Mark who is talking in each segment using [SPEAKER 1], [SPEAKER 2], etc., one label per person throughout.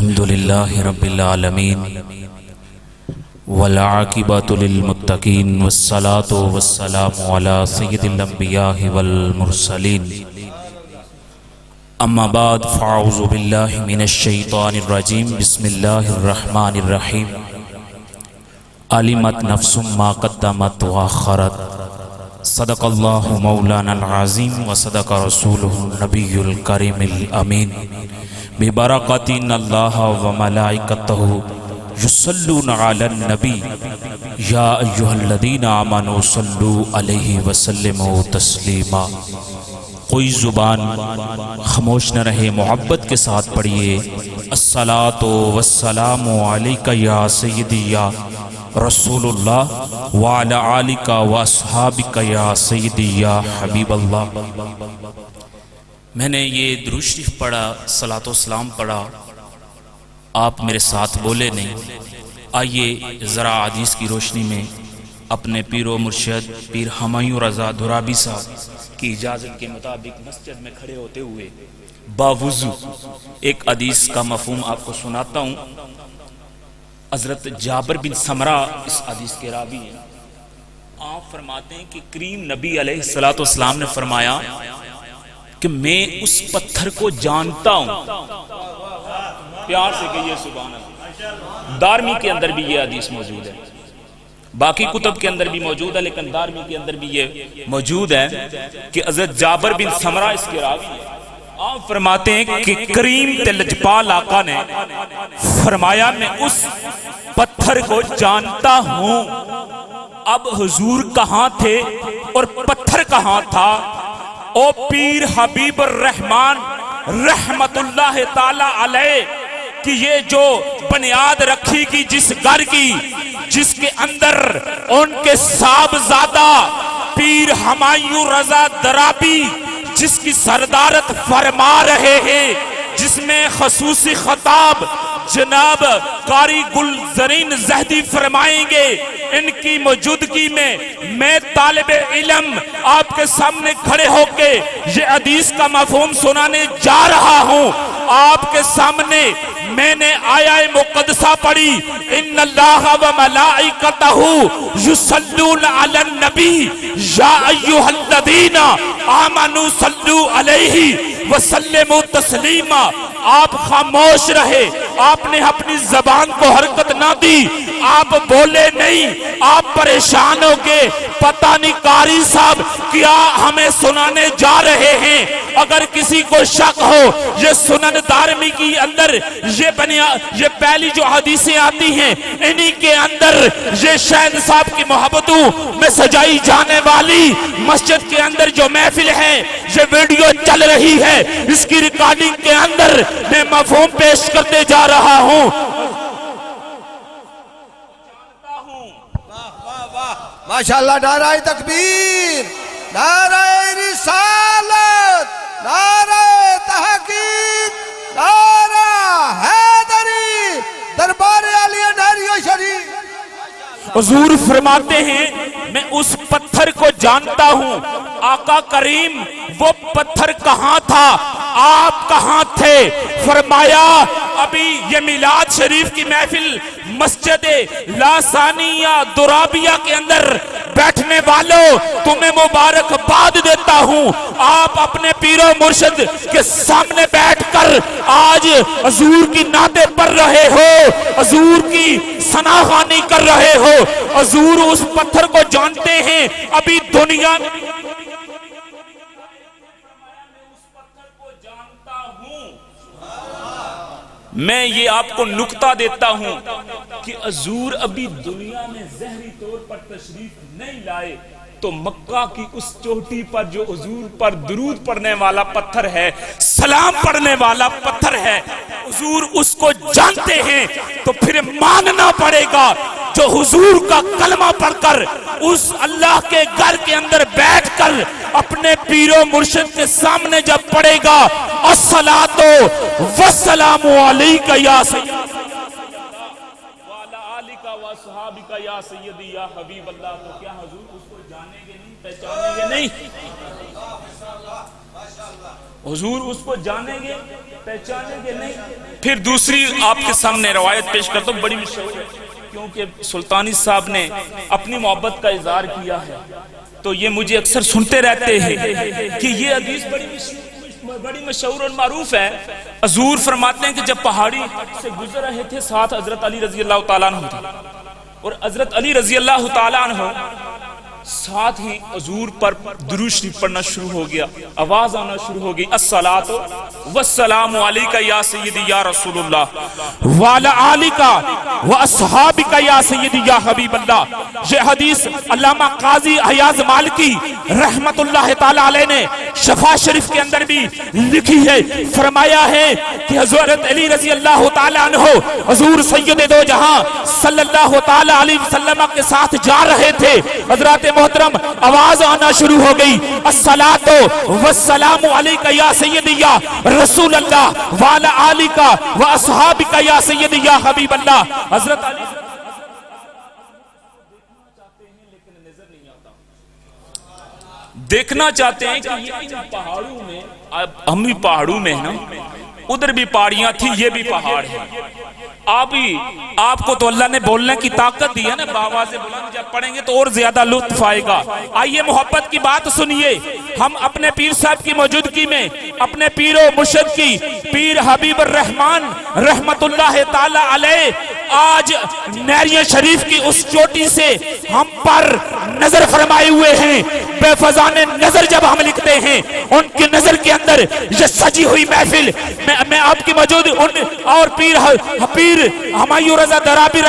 [SPEAKER 1] الحمد لله رب العالمين والعاقبة للمتقين والصلاة والسلام على سيد الأنبياء والمرسلين أما بعد فأعوذ بالله من الشيطان الرجيم بسم الله الرحمن الرحيم علمت نفس ما قدمت وأخرت صدق الله مولانا العظيم وصدق رسوله النبي الكريم الأمين ببركة إن الله وملائكته يصلون على النبي يا أيها الذين آمنوا صلوا عليه وسلموا تسلیما۔ کوئی زبان خاموش نہ رہے، محبت کے ساتھ پڑھیے الصلاۃ والسلام علیک یا سیدی یا رسول اللہ وعلی آلک واصحابک یا سیدی یا حبیب اللہ۔ میں نے یہ درود شریف پڑھا، صلاۃ و سلام پڑھا، آپ میرے ساتھ بولے نہیں۔ آئیے ذرا حدیث کی روشنی میں اپنے پیر و مرشد پیر ہمایوں رضا دورابی صاحب کی اجازت کے مطابق مسجد میں کھڑے ہوتے ہوئے باوضو ایک حدیث کا مفہوم آپ کو سناتا ہوں۔ حضرت جابر بن سمرہ اس حدیث کے راوی ہیں۔ آپ فرماتے ہیں کہ کریم نبی علیہ السلام نے فرمایا کہ میں اس پتھر کو جانتا ہوں۔ پیار سے کہیے سبحان اللہ۔ دارمی کے اندر بھی یہ حدیث موجود ہے، باقی کتب کے اندر بھی موجود ہے، لیکن دارمی کے اندر بھی یہ موجود ہے کہ حضرت جابر بن سمرہ اس کے راوی ہیں۔ آپ فرماتے ہیں کہ کریم تے لجپال آقا نے فرمایا میں اس پتھر کو جانتا ہوں۔ اب حضور کہاں تھے اور پتھر کہاں تھا؟ او پیر حبیب الرحمن رحمت اللہ تعالی علیہ کہ یہ جو بنیاد رکھی گی جس گھر کی، جس کے اندر ان کے صاحبزادہ پیر ہمایوں رضا دورابی جس کی سردارت فرما رہے ہیں، جس میں خصوصی خطاب جناب قاری گلزرین زہدی فرمائیں گے، ان کی موجودگی میں طالب علم آپ کے سامنے کھڑے ہو کے یہ حدیث کا مفہوم سنانے جا رہا ہوں۔ آپ کے سامنے میں نے آیہ مقدسہ پڑھی، ان اللہ و ملائکتہ یصلون علی النبی یا ایھا الذین آمنوا صلوا علیہ وسلموا تسلیما۔ آپ خاموش رہے، آپ نے اپنی زبان کو حرکت نہ دی، آپ بولے نہیں، آپ پریشان ہو کے پتہ نہیں قاری صاحب کیا ہمیں سنانے جا رہے ہیں۔ اگر کسی کو شک ہو یہ سنن دارمی کی اندر یہ پہلی جو حدیثیں آتی ہیں انہی کے اندر یہ شہن صاحب کی محبتوں میں سجائی جانے والی مسجد کے اندر جو محفل ہے، یہ ویڈیو چل رہی ہے، اس کی ریکارڈنگ کے اندر میں مفہوم پیش کرتے جا رہا ہوں۔
[SPEAKER 2] ماشاءاللہ، نعرہ تکبیر، نعرہ رسالت، نعرہ تحقیق، نعرہ حیدری، دربار علی نہریو شریف۔
[SPEAKER 1] حضور فرماتے ہیں میں اس پتھر کو جانتا ہوں۔ آقا کریم وہ پتھر کہاں تھا، آپ کہاں تھے؟ فرمایا ابھی یہ میلاد شریف کی محفل مسجد لاسانیہ دورابیہ کے اندر بیٹھنے والوں تمہیں مبارکباد دیتا ہوں۔ آپ اپنے پیر و مرشد کے سامنے بیٹھ کر آج حضور کی نعتیں پڑھ رہے ہو، حضور کی ثناخوانی کر رہے ہو۔ حضور اس پتھر کو جانتے ہیں۔ ابھی دنیا میں میں یہ آپ کو نکتہ دیتا ہوں کہ حضور ابھی دنیا میں ظاہری طور پر تشریف نہیں لائے تو مکہ کی اس چوٹی پر جو حضور پر درود پڑھنے والا پتھر ہے، سلام پڑھنے والا پتھر ہے، حضور اس کو جانتے ہیں، تو پھر ماننا پڑے گا جو حضور کا کلمہ پڑھ کر اس اللہ کے گھر کے اندر بیٹھ کر اپنے پیر و مرشد کے سامنے جب پڑھے گا الصلاۃ والسلام علیک یا سیدی وعلی آلک واصحابک یا سیدی یا حبیب اللہ، تو کیا حضور اس کو جانیں گے نہیں، پہچانیں گے نہیں؟ حضور اس کو جانیں گے پہچانیں گے نہیں. پھر دوسری آپ کے سامنے روایت پیش کرتا ہوں، بڑی مشہور ہے کیونکہ سلطانی صاحب نے اپنی محبت کا اظہار کیا ہے تو یہ مجھے اکثر سنتے رہتے ہیں کہ یہ حدیث بڑی مشہور اور معروف ہے. حضور فرماتے ہیں کہ جب پہاڑی سے گزر رہے تھے ساتھ حضرت علی رضی اللہ تعالیٰ عنہ تھے، اور حضرت علی رضی اللہ تعالیٰ عنہ ساتھ ہی حضور پر درود شریف پڑھنا شروع ہو گیا، آواز آنا شروع ہو گئی، الصلاۃ والسلام علیک یا سیدی یا رسول اللہ وعلی آلک واصحابک یا سیدی یا حبیب اللہ. یہ حدیث علامہ قاضی ایاز مالکی رحمت اللہ تعالی علیہ نے شفا شریف کے اندر بھی لکھی ہے. فرمایا ہے کہ حضرت علی رضی اللہ تعالی عنہ حضور سید دو جہاں صلی اللہ تعالی علیہ وسلم کے ساتھ جا رہے تھے. حضرات محترم آواز آنا شروع ہو گئی، الصلاۃ والسلام علیک یا سیدی یا رسول اللہ وعلی آلک واصحابک یا سیدی یا حبیب اللہ. حضرت علی دیکھنا چاہتے ہیں کہ یہ ان پہاڑوں میں، ہم بھی پہاڑوں میں ہیں نا، ادھر بھی پہاڑیاں تھی، یہ بھی پہاڑ ہے. آپ کو تو اللہ نے بولنے کی طاقت دی ہے نا، بآواز بلند جب پڑھیں گے تو اور زیادہ لطف آئے گا. آئیے محبت کی بات سنیے. ہم اپنے پیر صاحب کی موجودگی میں اپنے پیر و مرشد کی پیر حبیب الرحمن رحمت اللہ تعالی علیہ آج نیریہ شریف کی اس چوٹی سے ہم پر نظر فرمائے ہوئے ہیں. بے فضان نظر جب ہم لکھتے ہیں ان کی نظر کے اندر یہ سجی ہوئی محفل میں آپ کی موجود اور پیر ہمایوں رضا درابی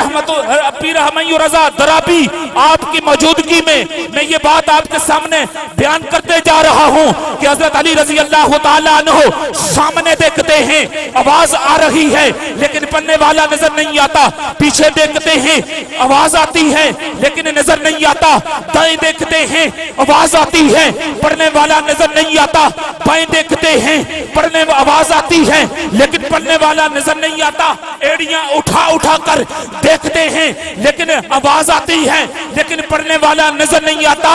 [SPEAKER 1] پیر ہمایوں رضا درابی آپ کی موجودگی میں یہ بات آپ کے سامنے بیان کرتے جا رہا ہوں کہ حضرت علی رضی اللہ تعالیٰ عنہ سامنے دیکھتے ہیں آواز آ رہی ہے لیکن پڑھنے والا نظر نہیں آتا. پیچھے دیکھتے ہیں آواز آتی ہے لیکن نظر نہیں آتا. دائیں دیکھتے ہیں آواز آتی ہے پڑھنے والا نظر نہیں آتا. بائیں دیکھتے ہیں پڑھنے آواز آتی ہے لیکن پڑھنے والا نظر نہیں آتا. ایڑیاں اٹھا کر دیکھتے ہیں لیکن آواز آتی ہے لیکن پڑھنے والا نظر نہیں آتا.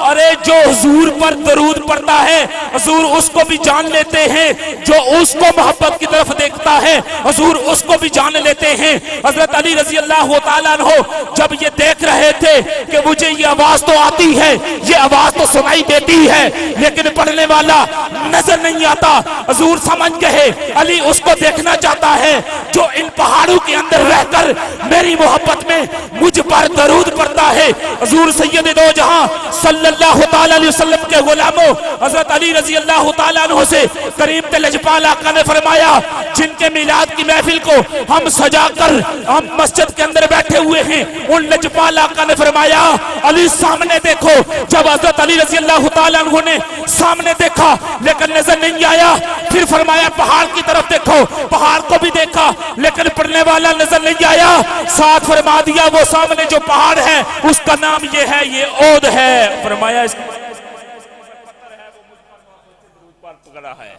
[SPEAKER 1] ارے جو حضور پر درود پڑھتا ہے حضور اس کو بھی جان لیتے ہیں، جو اس کو محبت کی طرف دیکھتا ہے حضور اس کو بھی جان لیتے ہیں. حضرت علی رضی اللہ تعالیٰ عنہ جب یہ دیکھ رہے تھے کہ مجھے یہ آواز تو آتی ہے، یہ آواز تو سنائی دیتی ہے لیکن پڑھنے والا نظر نہیں آتا، حضور سمجھ گئے علی اس کو دیکھنا چاہتا ہے جو ان پہاڑوں کے اندر رہ کر میری محبت میں مجھ پر درود پڑھتا ہے. حضور سید دو جہاں صلی اللہ تعالیٰ علیہ وسلم کے غلاموں حضرت علی رضی اللہ تعالیٰ عنہ سے کریم تے لجپال آقا نے فرمایا جن کے میلاد کی محفل کو ہم سجا کر ہم مسجد کے اندر بیٹھے ہوئے ہیں، ان لجپال آقا نے فرمایا علی سامنے دیکھو. جب حضرت علی رضی اللہ تعالیٰ عنہ نے سامنے دیکھا لیکن نظر نہیں آیا، پھر فرمایا پہاڑ کی طرف دیکھو. پہاڑ کو بھی دیکھا لیکن پڑھنے والا نظر نہیں آیا. ساتھ فرما دیا وہ سامنے جو پہاڑ ہے اس کا نام یہ ہے، یہ اود ہے. فرمایا اس پکڑا ہے.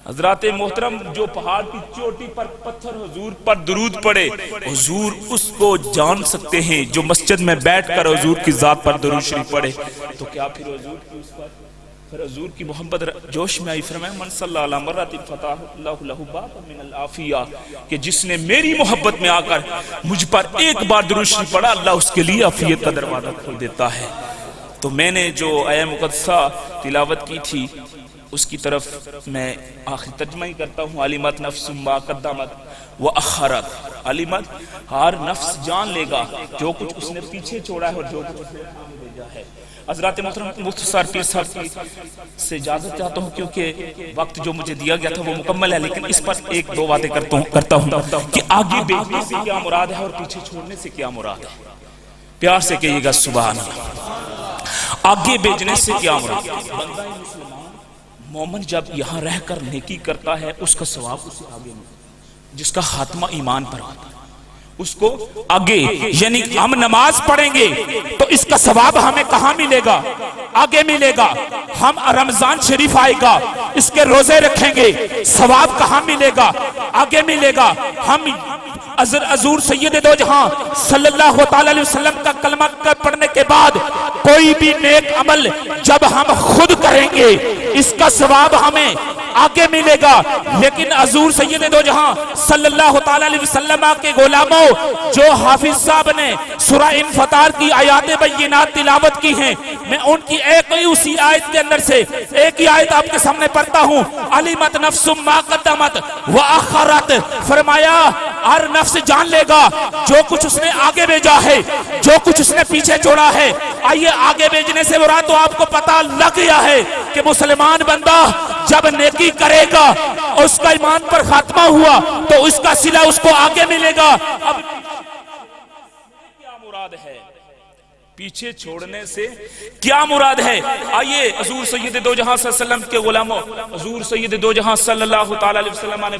[SPEAKER 1] حضرات محترم جو پہاڑ کی چوٹی پر پتھر حضور پر درود پڑے حضور اس کو جان سکتے ہیں. جو مسجد میں بیٹھ کر حضور کی ذات پر درود شریف پڑے تو کیا پھر حضور کی اس پر پھر حضور کی محبت جوش میں آئی. فرمایا من صلی اللہ مرات فتح اللہ لہ بابا من العافیہ کہ جس نے میری محبت میں آ کر مجھ پر ایک بار درود شریف پڑھا اللہ اس کے لیے عافیت کا دروازہ کھول دیتا ہے. تو میں نے جو آیہ مقدسہ تلاوت کی تھی اس کی طرف میں آخر ترجمہ ہی کرتا ہوں. علمت نفس ما قدمت واخرت. علمت ہر نفس جان لے گا جو کچھ اس نے پیچھے چھوڑا ہے اور جو کچھ اس نے سامنے بھیجا ہے. حضرات محترم مختصر پیر صاحب سے اجازت چاہتا ہوں کیونکہ وقت جو مجھے دیا گیا تھا وہ مکمل ہے، لیکن اس پر ایک دو باتیں کرتا ہوں کہ آگے بھیجنے سے کیا مراد ہے اور پیچھے چھوڑنے سے کیا مراد ہے. پیار سے کہیے گا سبحان اللہ. آگے بھیجنے سے کیا مراد ہے؟ مومن جب یہاں رہ کر نیکی کرتا ہے اس کا ثواب اسے آگے ملتا. جس کا خاتمہ ایمان پر ہوتا ہے اس کو آگے، یعنی ہم نماز پڑھیں گے تو اس کا ثواب ہمیں کہاں ملے گا؟ آگے ملے گا. ہم رمضان شریف آئے گا اس کے روزے رکھیں گے ثواب کہاں ملے گا؟ آگے ملے گا. ہم حضور سید دو جہاں صلی اللہ تعالی علیہ وسلم کا کلمہ پڑھنے کے بعد کوئی بھی نیک عمل جب ہم خود کریں گے اس کا ثواب ہمیں آگے ملے گا، لیکن حضور سید دو جہاں صلی اللہ تعالی علیہ وسلم کے غلاموں جو حافظ صاحب نے سورہ انفطار کی آیات بینات تلاوت کی ہیں، میں ان کی ایک ہی اسی آیت کے اندر سے ایک ہی آیت آپ کے سامنے پڑھتا ہوں۔ علمت نفس ما قدمت وآخرت، فرمایا ہر نفس جان لے گا جو کچھ اس نے آگے بھیجا ہے، جو کچھ اس نے پیچھے چھوڑا ہے۔ آئیے آگے بھیجنے سے مراد تو آپ کو پتہ لگ گیا ہے کہ مسلمان بندہ جب نیکی کرے گا اور اس کا ایمان پر خاتمہ ہوا تو اس کا صلہ اس کو آگے ملے گا۔ اب کیا مراد ہے پیچھے چھوڑنے سے، کیا مراد ہے؟ آئیے حضور سید دو جہاں صلی اللہ علیہ وسلم کے غلاموں، حضور سید دو جہاں صلی اللہ تعالی علیہ وسلم نے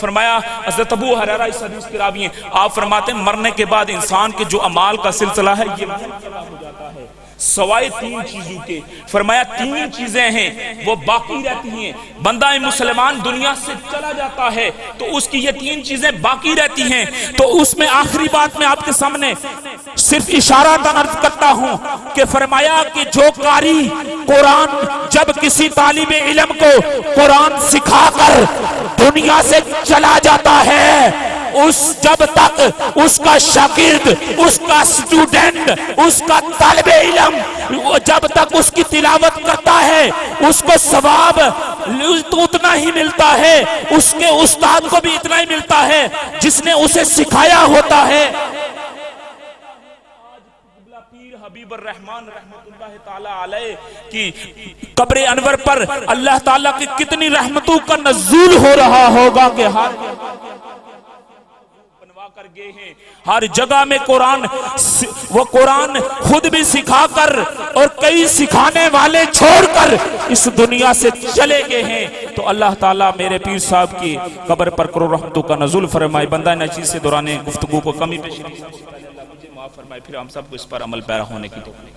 [SPEAKER 1] فرمایا حضرت ابو ہریرہ اس حدیث کے راوی ہیں، آپ فرماتے ہیں مرنے کے بعد انسان کے جو اعمال کا سلسلہ ہے یہ ہو جاتا ہے سوائے تین چیزوں کے۔ فرمایا تین چیزیں ہیں وہ باقی رہتی ہیں، بندہ مسلمان دنیا سے چلا جاتا ہے تو اس کی یہ تین چیزیں باقی رہتی ہیں۔ تو اس میں آخری بات میں آپ کے سامنے صرف اشارہ عرض کرتا ہوں کہ فرمایا کہ جو قاری قرآن جب کسی طالب علم کو قرآن سکھا کر دنیا سے چلا جاتا ہے، اس جب تک اس کا شاگرد، اس کا اسٹوڈنٹ، اس کا طالب علم جب تک اس کی تلاوت کرتا ہے اس کو ثواب اتنا ہی ملتا ہے، اس کے استاد کو بھی اتنا ہی ملتا ہے جس نے اسے سکھایا ہوتا ہے۔ حبیب الرحمن رحمت اللہ تعالی علیہ کی قبر انور پر اللہ تعالیٰ کی کتنی رحمتوں کا نزول ہو رہا ہوگا کہ بنوا کر گئے ہیں ہر جگہ میں قرآن، وہ قرآن خود بھی سکھا کر اور کئی سکھانے والے چھوڑ کر اس دنیا سے چلے گئے ہیں۔ تو اللہ تعالیٰ میرے پیر صاحب کی قبر پر کرو رحمتوں کا نزول فرمائے۔ بندہ نچیز سے دوران گفتگو کو کمی پیش فرمائے، پھر ہم سب کو اس پر عمل پیرا ہونے کی توفیق۔